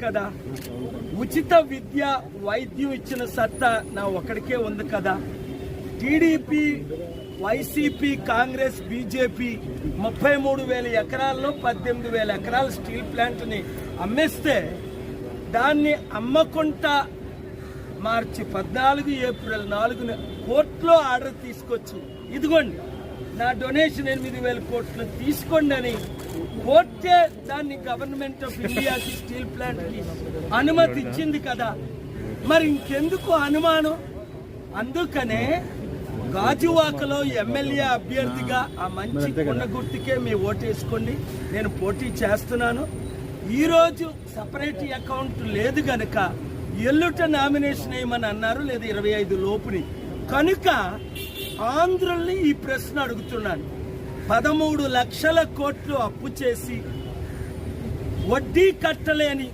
కదా. ఉచిత విద్య వైద్యం ఇచ్చిన సత్తా నా ఒక్కడికే ఉంది కదా. టీడీపీ, వైసీపీ, కాంగ్రెస్, బీజేపీ 33,000 ఎకరాల్లో 18,000 ఎకరాల స్టీల్ ప్లాంట్ని అమ్మేస్తే దాన్ని అమ్మకుండా మార్చి 14 ఏప్రిల్ 4న కోర్టులో ఆర్డర్ తీసుకొచ్చి ఇదిగోండి నా డొనేషన్ 8,000 కోట్లు తీసుకోండి అని కోర్టే దాన్ని గవర్నమెంట్ ఆఫ్ ఇండియాకి స్టీల్ ప్లాంట్కి అనుమతి ఇచ్చింది కదా. మరి ఇంకెందుకు అనుమానం? అందుకనే గాజువాకలో ఎమ్మెల్యే అభ్యర్థిగా ఆ మంచి కొండ గుర్తుకే మీ ఓటేసుకోండి. నేను పోటీ చేస్తున్నాను. ఈరోజు సపరేట్ అకౌంట్ లేదు గనక ఎల్లుట నామినేషన్ వేయమని అన్నారు, లేదా 25 లోపుని. కనుక ఆంధ్రుల్ని ఈ ప్రశ్న అడుగుతున్నాను. 13 లక్షల కోట్లు అప్పు చేసి వడ్డీ కట్టలేని